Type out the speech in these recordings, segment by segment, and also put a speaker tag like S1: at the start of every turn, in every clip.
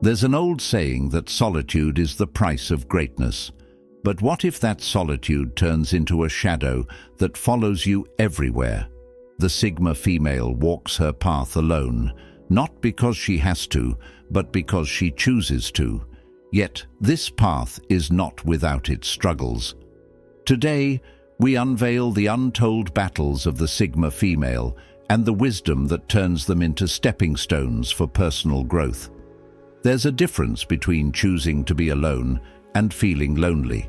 S1: There's an old saying that solitude is the price of greatness. But what if that solitude turns into a shadow that follows you everywhere? The Sigma female walks her path alone, not because she has to, but because she chooses to. Yet this path is not without its struggles. Today, we unveil the untold battles of the Sigma female and the wisdom that turns them into stepping stones for personal growth. There's a difference between choosing to be alone and feeling lonely.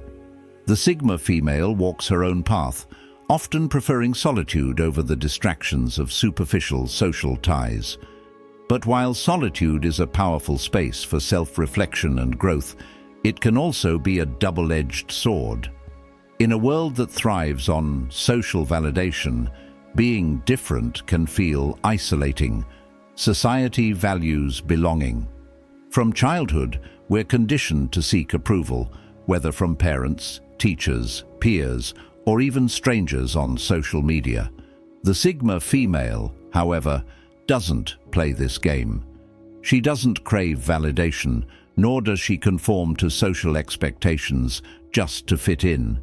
S1: The Sigma female walks her own path, often preferring solitude over the distractions of superficial social ties. But while solitude is a powerful space for self-reflection and growth, it can also be a double-edged sword. In a world that thrives on social validation, being different can feel isolating. Society values belonging. From childhood, we're conditioned to seek approval, whether from parents, teachers, peers, or even strangers on social media. The Sigma female, however, doesn't play this game. She doesn't crave validation, nor does she conform to social expectations just to fit in.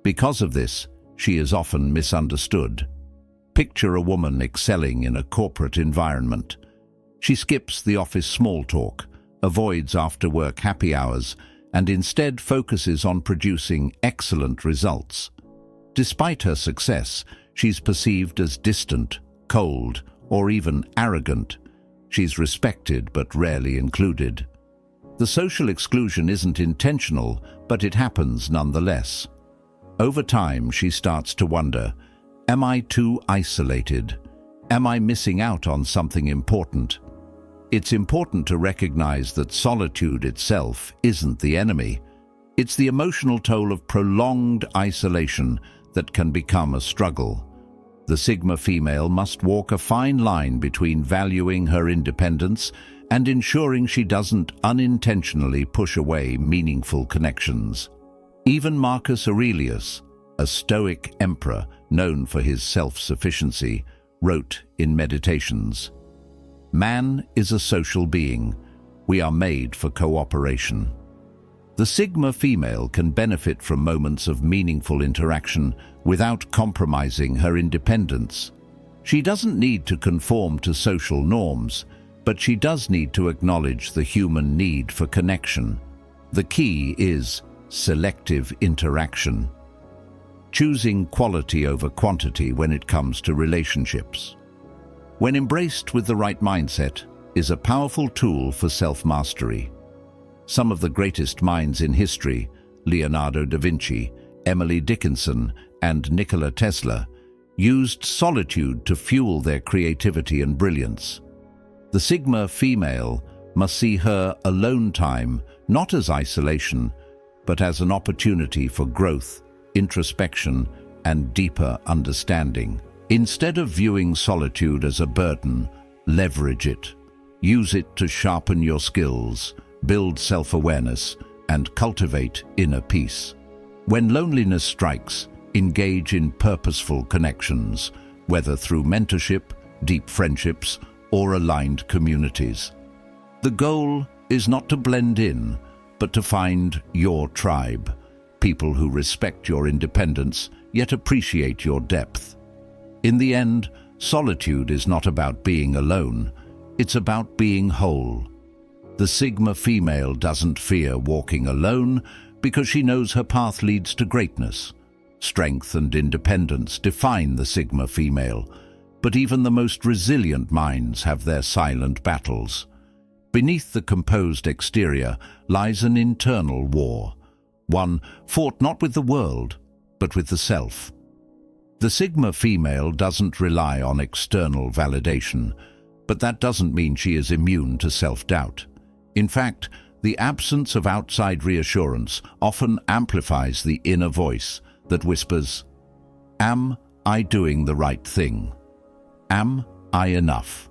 S1: Because of this, she is often misunderstood. Picture a woman excelling in a corporate environment. She skips the office small talk, avoids after-work happy hours, and instead focuses on producing excellent results. Despite her success, she's perceived as distant, cold, or even arrogant. She's respected but rarely included. The social exclusion isn't intentional, but it happens nonetheless. Over time, she starts to wonder, am I too isolated? Am I missing out on something important? It's important to recognize that solitude itself isn't the enemy. It's the emotional toll of prolonged isolation that can become a struggle. The Sigma female must walk a fine line between valuing her independence and ensuring she doesn't unintentionally push away meaningful connections. Even Marcus Aurelius, a Stoic emperor known for his self-sufficiency, wrote in Meditations, "Man is a social being. We are made for cooperation." The Sigma female can benefit from moments of meaningful interaction without compromising her independence. She doesn't need to conform to social norms, but she does need to acknowledge the human need for connection. The key is selective interaction, choosing quality over quantity when it comes to relationships. When embraced with the right mindset, is a powerful tool for self-mastery. Some of the greatest minds in history, Leonardo da Vinci, Emily Dickinson, and Nikola Tesla, used solitude to fuel their creativity and brilliance. The Sigma female must see her alone time not as isolation, but as an opportunity for growth, introspection, and deeper understanding. Instead of viewing solitude as a burden, leverage it. Use it to sharpen your skills, build self-awareness, and cultivate inner peace. When loneliness strikes, engage in purposeful connections, whether through mentorship, deep friendships, or aligned communities. The goal is not to blend in, but to find your tribe, people who respect your independence, yet appreciate your depth. In the end, solitude is not about being alone, it's about being whole. The Sigma female doesn't fear walking alone because she knows her path leads to greatness. Strength and independence define the Sigma female, but even the most resilient minds have their silent battles. Beneath the composed exterior lies an internal war, one fought not with the world, but with the self. The Sigma female doesn't rely on external validation, but that doesn't mean she is immune to self-doubt. In fact, the absence of outside reassurance often amplifies the inner voice that whispers, "Am I doing the right thing? Am I enough?"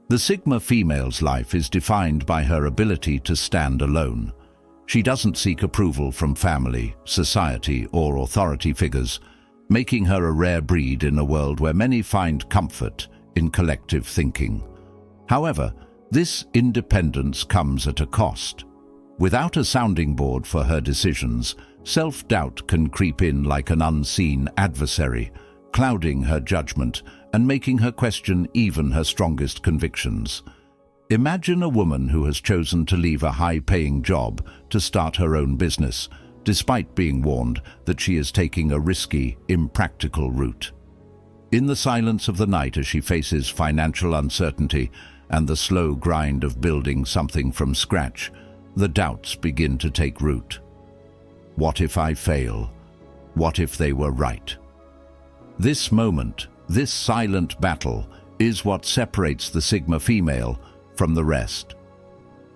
S1: The Sigma female's life is defined by her ability to stand alone. She doesn't seek approval from family, society, or authority figures, making her a rare breed in a world where many find comfort in collective thinking. However, This independence comes at a cost. Without a sounding board for her decisions, self-doubt can creep in like an unseen adversary, clouding her judgment and making her question even her strongest convictions. Imagine a woman who has chosen to leave a high-paying job to start her own business, despite being warned that she is taking a risky, impractical route. In the silence of the night, as she faces financial uncertainty and the slow grind of building something from scratch, the doubts begin to take root. What if I fail? What if they were right? This moment, this silent battle, is what separates the Sigma female from the rest.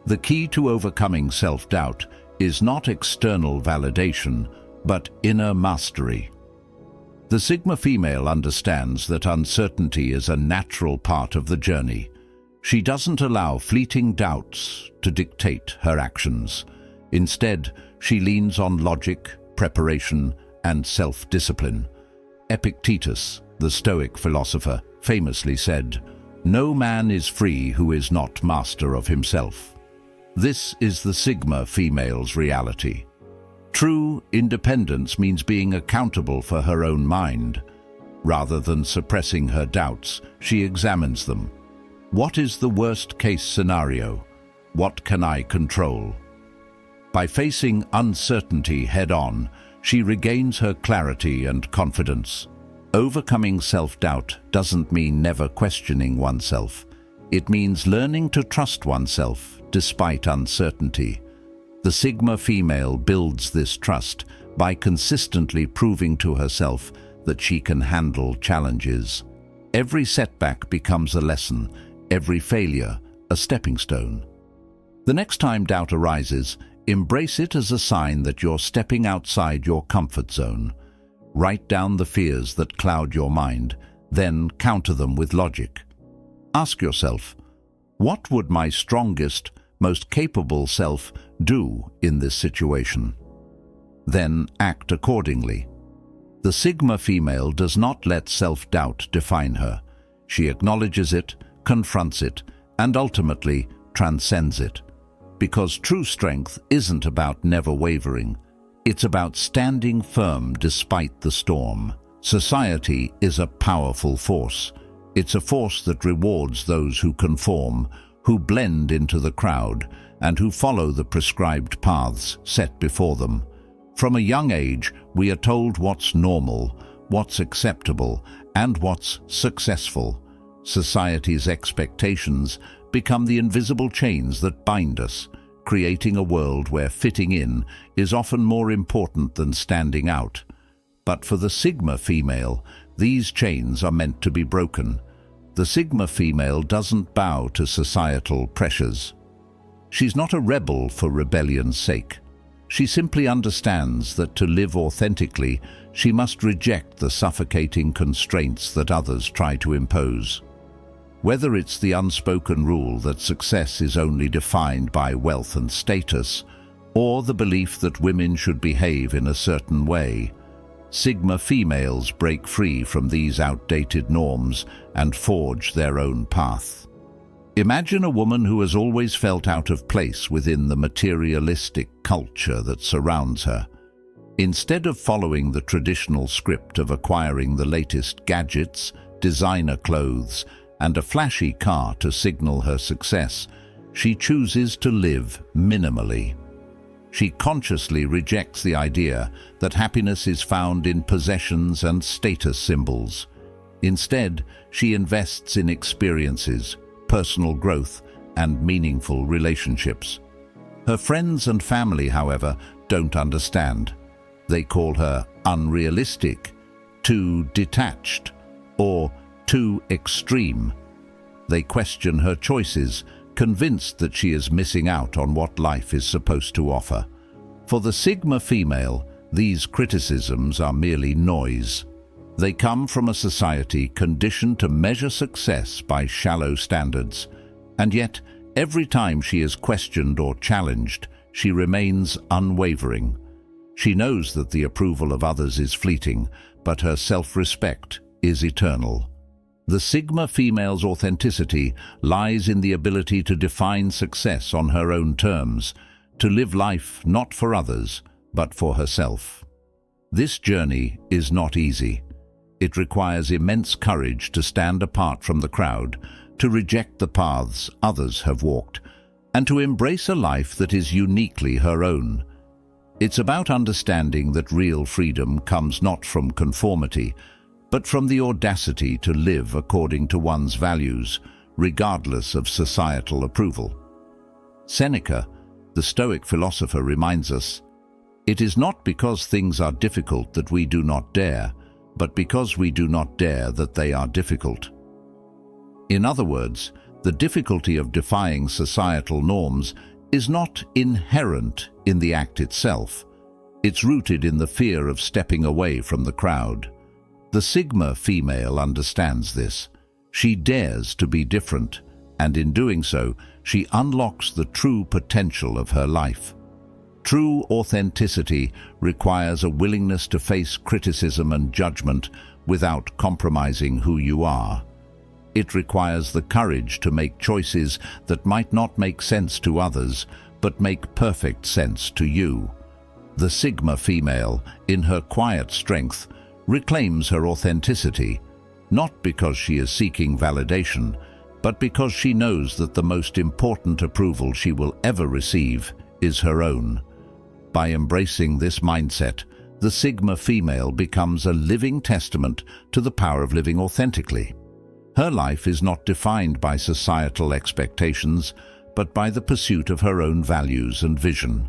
S1: The key to overcoming self-doubt is not external validation, but inner mastery. The Sigma female understands that uncertainty is a natural part of the journey. She doesn't allow fleeting doubts to dictate her actions. Instead, she leans on logic, preparation, and self-discipline. Epictetus, the Stoic philosopher, famously said, "No man is free who is not master of himself." This is the Sigma female's reality. True independence means being accountable for her own mind. Rather than suppressing her doubts, she examines them. What is the worst-case scenario? What can I control? By facing uncertainty head-on, she regains her clarity and confidence. Overcoming self-doubt doesn't mean never questioning oneself. It means learning to trust oneself despite uncertainty. The Sigma female builds this trust by consistently proving to herself that she can handle challenges. Every setback becomes a lesson, every failure a stepping stone. The next time doubt arises, embrace it as a sign that you're stepping outside your comfort zone. Write down the fears that cloud your mind, then counter them with logic. Ask yourself, what would my strongest, most capable self do in this situation? Then act accordingly. The Sigma female does not let self-doubt define her. She acknowledges it, confronts it, and ultimately transcends it. Because true strength isn't about never wavering. It's about standing firm despite the storm. Society is a powerful force. It's a force that rewards those who conform, who blend into the crowd, and who follow the prescribed paths set before them. From a young age, we are told what's normal, what's acceptable, and what's successful. Society's expectations become the invisible chains that bind us, creating a world where fitting in is often more important than standing out. But for the Sigma female, these chains are meant to be broken. The Sigma female doesn't bow to societal pressures. She's not a rebel for rebellion's sake. She simply understands that to live authentically, she must reject the suffocating constraints that others try to impose. Whether it's the unspoken rule that success is only defined by wealth and status, or the belief that women should behave in a certain way, Sigma females break free from these outdated norms and forge their own path. Imagine a woman who has always felt out of place within the materialistic culture that surrounds her. Instead of following the traditional script of acquiring the latest gadgets, designer clothes, and a flashy car to signal her success, she chooses to live minimally. She consciously rejects the idea that happiness is found in possessions and status symbols. Instead, she invests in experiences, personal growth, and meaningful relationships. Her friends and family, however, don't understand. They call her unrealistic, too detached, or too extreme. They question her choices, convinced that she is missing out on what life is supposed to offer. For the Sigma female, these criticisms are merely noise. They come from a society conditioned to measure success by shallow standards, and yet, every time she is questioned or challenged, she remains unwavering. She knows that the approval of others is fleeting, but her self-respect is eternal. The Sigma female's authenticity lies in the ability to define success on her own terms, to live life not for others, but for herself. This journey is not easy. It requires immense courage to stand apart from the crowd, to reject the paths others have walked, and to embrace a life that is uniquely her own. It's about understanding that real freedom comes not from conformity, but from the audacity to live according to one's values, regardless of societal approval. Seneca, the Stoic philosopher, reminds us, "It is not because things are difficult that we do not dare, but because we do not dare that they are difficult." In other words, the difficulty of defying societal norms is not inherent in the act itself. It's rooted in the fear of stepping away from the crowd. The Sigma female understands this. She dares to be different, and in doing so, she unlocks the true potential of her life. True authenticity requires a willingness to face criticism and judgment without compromising who you are. It requires the courage to make choices that might not make sense to others, but make perfect sense to you. The Sigma female, in her quiet strength, reclaims her authenticity, not because she is seeking validation, but because she knows that the most important approval she will ever receive is her own. By embracing this mindset, the Sigma female becomes a living testament to the power of living authentically. Her life is not defined by societal expectations, but by the pursuit of her own values and vision.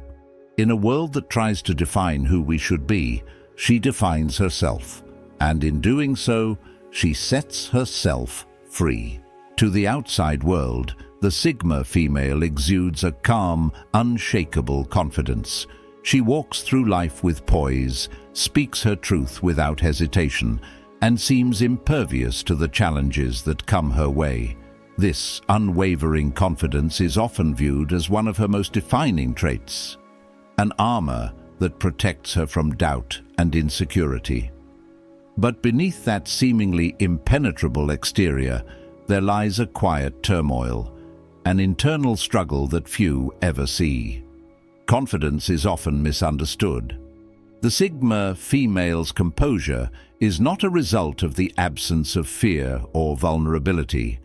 S1: In a world that tries to define who we should be, she defines herself, and in doing so, she sets herself free. To the outside world, the Sigma female exudes a calm, unshakable confidence. She walks through life with poise, speaks her truth without hesitation, and seems impervious to the challenges that come her way. This unwavering confidence is often viewed as one of her most defining traits, an armor that protects her from doubt and insecurity. But beneath that seemingly impenetrable exterior, there lies a quiet turmoil, an internal struggle that few ever see. Confidence is often misunderstood. The Sigma female's composure is not a result of the absence of fear or vulnerability.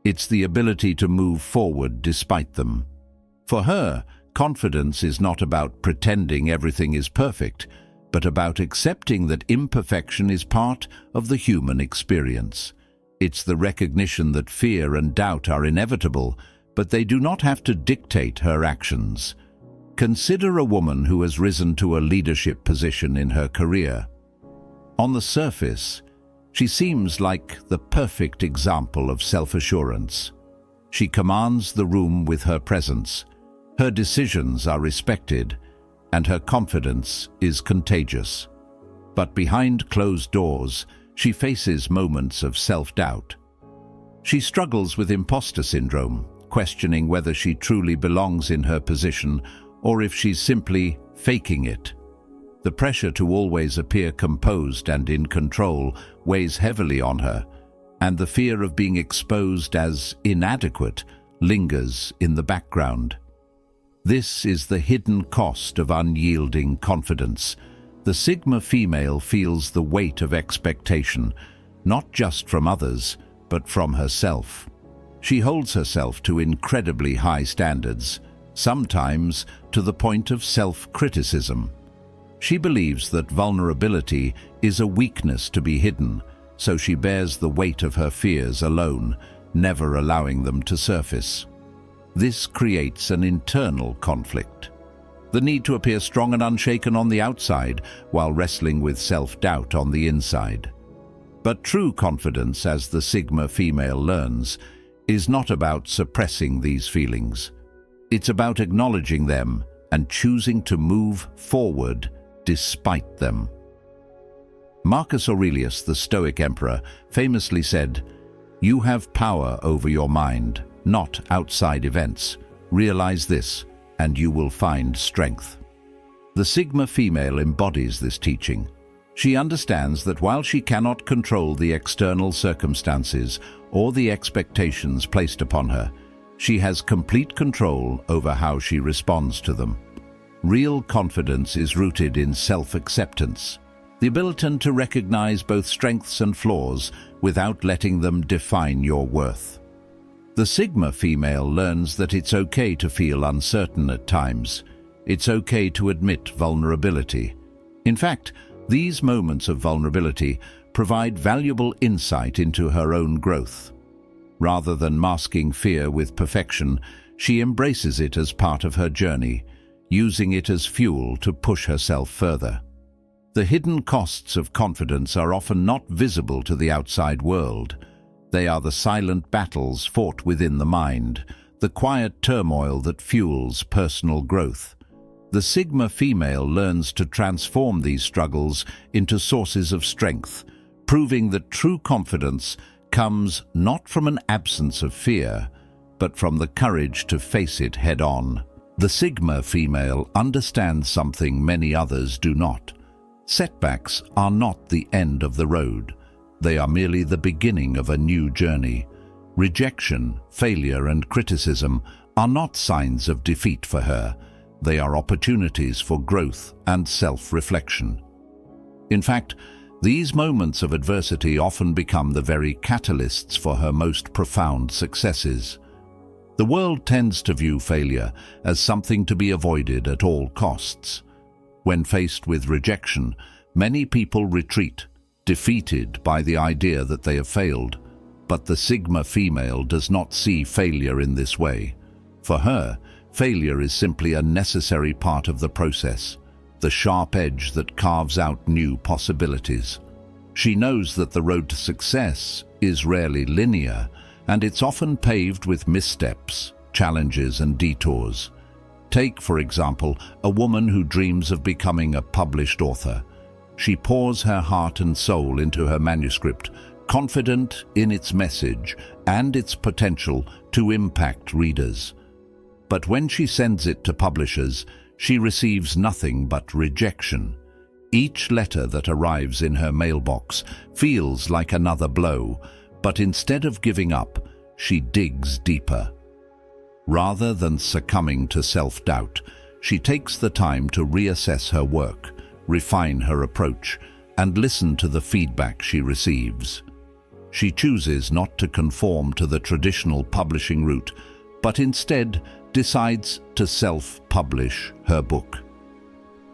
S1: It's the ability to move forward despite them. For her, confidence is not about pretending everything is perfect, but about accepting that imperfection is part of the human experience. It's the recognition that fear and doubt are inevitable, but they do not have to dictate her actions. Consider a woman who has risen to a leadership position in her career. On the surface, she seems like the perfect example of self-assurance. She commands the room with her presence, her decisions are respected, and her confidence is contagious. But behind closed doors, she faces moments of self-doubt. She struggles with imposter syndrome, questioning whether she truly belongs in her position or if she's simply faking it. The pressure to always appear composed and in control weighs heavily on her, and the fear of being exposed as inadequate lingers in the background. This is the hidden cost of unyielding confidence. The Sigma female feels the weight of expectation, not just from others, but from herself. She holds herself to incredibly high standards, sometimes to the point of self-criticism. She believes that vulnerability is a weakness to be hidden, so she bears the weight of her fears alone, never allowing them to surface. This creates an internal conflict. The need to appear strong and unshaken on the outside while wrestling with self-doubt on the inside. But true confidence, as the Sigma female learns, is not about suppressing these feelings. It's about acknowledging them and choosing to move forward despite them. Marcus Aurelius, the Stoic emperor, famously said, "You have power over your mind, not outside events. Realize this, and you will find strength." The Sigma female embodies this teaching. She understands that while she cannot control the external circumstances or the expectations placed upon her, she has complete control over how she responds to them. Real confidence is rooted in self-acceptance, the ability to recognize both strengths and flaws without letting them define your worth. The Sigma female learns that it's okay to feel uncertain at times. It's okay to admit vulnerability. In fact, these moments of vulnerability provide valuable insight into her own growth. Rather than masking fear with perfection, she embraces it as part of her journey, using it as fuel to push herself further. The hidden costs of confidence are often not visible to the outside world. They are the silent battles fought within the mind, the quiet turmoil that fuels personal growth. The Sigma female learns to transform these struggles into sources of strength, proving that true confidence comes not from an absence of fear, but from the courage to face it head-on. The Sigma female understands something many others do not. Setbacks are not the end of the road. They are merely the beginning of a new journey. Rejection, failure, and criticism are not signs of defeat for her. They are opportunities for growth and self-reflection. In fact, these moments of adversity often become the very catalysts for her most profound successes. The world tends to view failure as something to be avoided at all costs. When faced with rejection, many people retreat, defeated by the idea that they have failed. But the Sigma female does not see failure in this way. For her, failure is simply a necessary part of the process, the sharp edge that carves out new possibilities. She knows that the road to success is rarely linear, and it's often paved with missteps, challenges, and detours. Take, for example, a woman who dreams of becoming a published author. She pours her heart and soul into her manuscript, confident in its message and its potential to impact readers. But when she sends it to publishers, she receives nothing but rejection. Each letter that arrives in her mailbox feels like another blow, but instead of giving up, she digs deeper. Rather than succumbing to self-doubt, she takes the time to reassess her work, refine her approach, and listen to the feedback she receives. She chooses not to conform to the traditional publishing route, but instead decides to self-publish her book.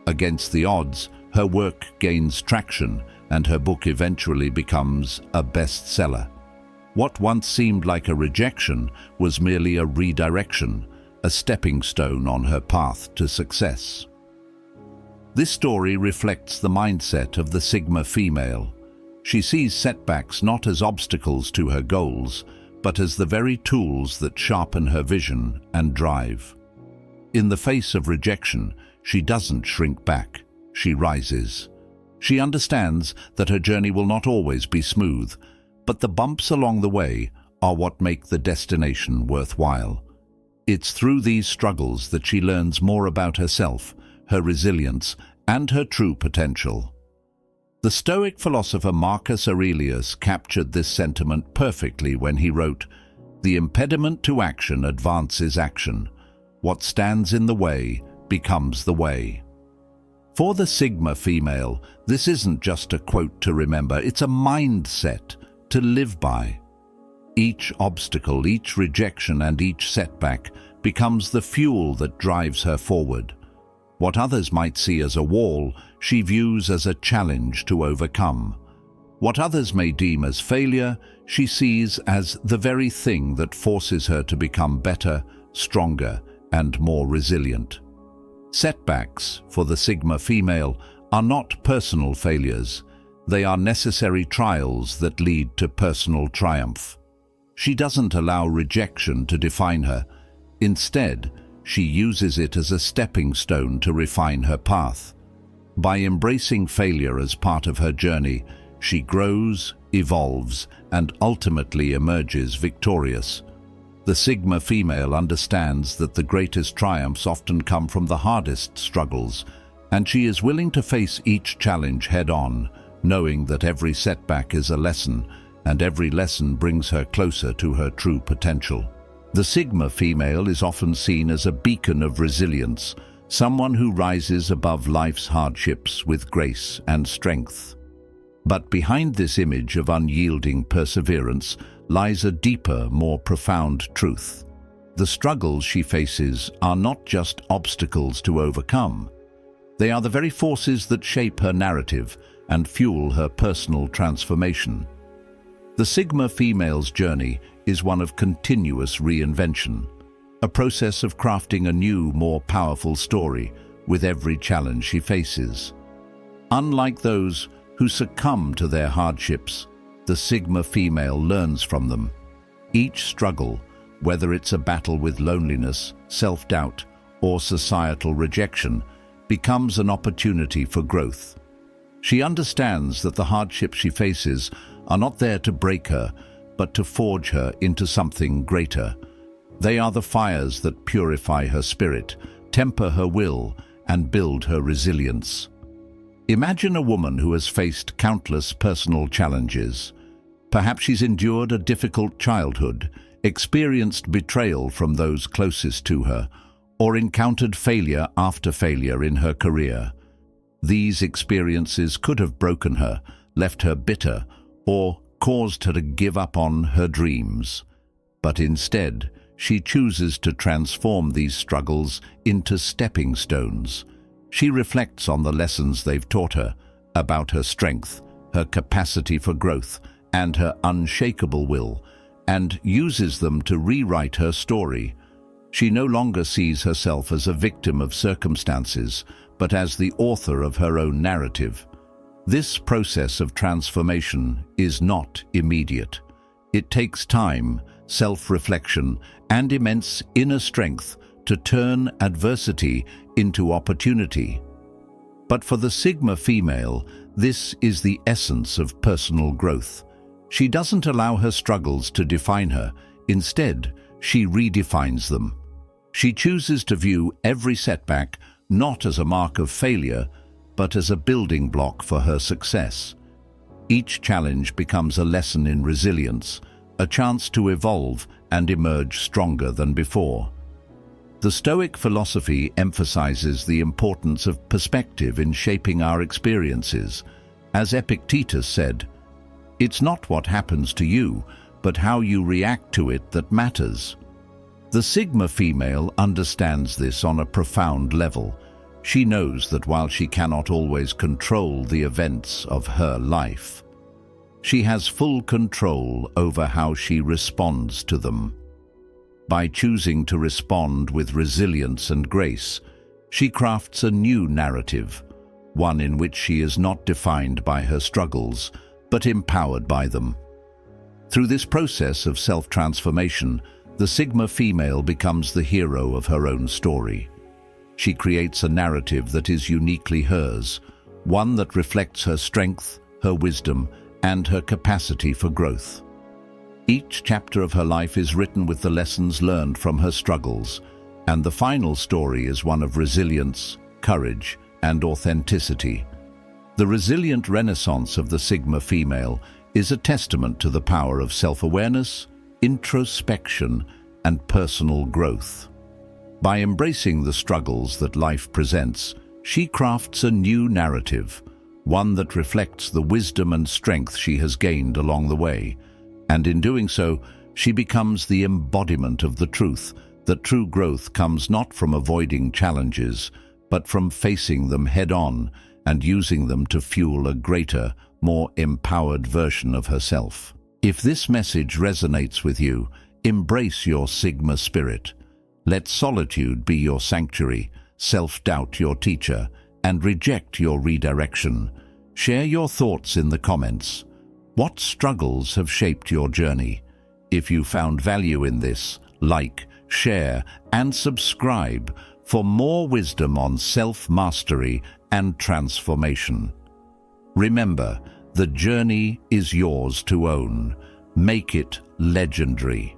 S1: Against the odds, her work gains traction, and her book eventually becomes a bestseller. What once seemed like a rejection was merely a redirection, a stepping stone on her path to success. This story reflects the mindset of the Sigma female. She sees setbacks not as obstacles to her goals, but as the very tools that sharpen her vision and drive. In the face of rejection, she doesn't shrink back, she rises. She understands that her journey will not always be smooth, but the bumps along the way are what make the destination worthwhile. It's through these struggles that she learns more about herself, her resilience, and her true potential. The Stoic philosopher Marcus Aurelius captured this sentiment perfectly when he wrote, "The impediment to action advances action. What stands in the way becomes the way." For the Sigma female, this isn't just a quote to remember, it's a mindset to live by. Each obstacle, each rejection, and each setback becomes the fuel that drives her forward. What others might see as a wall, she views as a challenge to overcome. What others may deem as failure, she sees as the very thing that forces her to become better, stronger, and more resilient. Setbacks, for the Sigma female, are not personal failures. They are necessary trials that lead to personal triumph. She doesn't allow rejection to define her. Instead, she uses it as a stepping stone to refine her path. By embracing failure as part of her journey, she grows, evolves, and ultimately emerges victorious. The Sigma female understands that the greatest triumphs often come from the hardest struggles, and she is willing to face each challenge head-on, knowing that every setback is a lesson, and every lesson brings her closer to her true potential. The Sigma female is often seen as a beacon of resilience, someone who rises above life's hardships with grace and strength. But behind this image of unyielding perseverance lies a deeper, more profound truth. The struggles she faces are not just obstacles to overcome. They are the very forces that shape her narrative and fuel her personal transformation. The Sigma female's journey is one of continuous reinvention, a process of crafting a new, more powerful story with every challenge she faces. Unlike those who succumb to their hardships, the Sigma female learns from them. Each struggle, whether it's a battle with loneliness, self-doubt, or societal rejection, becomes an opportunity for growth. She understands that the hardships she faces are not there to break her, but to forge her into something greater. They are the fires that purify her spirit, temper her will, and build her resilience. Imagine a woman who has faced countless personal challenges. Perhaps she's endured a difficult childhood, experienced betrayal from those closest to her, or encountered failure after failure in her career. These experiences could have broken her, left her bitter, or caused her to give up on her dreams. But instead, she chooses to transform these struggles into stepping stones. She reflects on the lessons they've taught her about her strength, her capacity for growth, and her unshakable will, and uses them to rewrite her story. She no longer sees herself as a victim of circumstances, but as the author of her own narrative. This process of transformation is not immediate. It takes time, self-reflection, and immense inner strength to turn adversity into opportunity. But for the Sigma female, this is the essence of personal growth. She doesn't allow her struggles to define her. Instead, she redefines them. She chooses to view every setback not as a mark of failure, but as a building block for her success. Each challenge becomes a lesson in resilience, a chance to evolve and emerge stronger than before. The Stoic philosophy emphasizes the importance of perspective in shaping our experiences. As Epictetus said, "It's not what happens to you, but how you react to it that matters." The Sigma female understands this on a profound level. She knows that while she cannot always control the events of her life, she has full control over how she responds to them. By choosing to respond with resilience and grace, she crafts a new narrative, one in which she is not defined by her struggles, but empowered by them. Through this process of self-transformation, the Sigma female becomes the hero of her own story. She creates a narrative that is uniquely hers, one that reflects her strength, her wisdom, and her capacity for growth. Each chapter of her life is written with the lessons learned from her struggles, and the final story is one of resilience, courage, and authenticity. The resilient renaissance of the Sigma female is a testament to the power of self-awareness, introspection, and personal growth. By embracing the struggles that life presents, she crafts a new narrative, one that reflects the wisdom and strength she has gained along the way. And in doing so, she becomes the embodiment of the truth that true growth comes not from avoiding challenges, but from facing them head-on and using them to fuel a greater, more empowered version of herself. If this message resonates with you, embrace your Sigma spirit. Let solitude be your sanctuary, self-doubt your teacher, and reject your redirection. Share your thoughts in the comments. What struggles have shaped your journey? If you found value in this, like, share, and subscribe for more wisdom on self-mastery and transformation. Remember, the journey is yours to own. Make it legendary.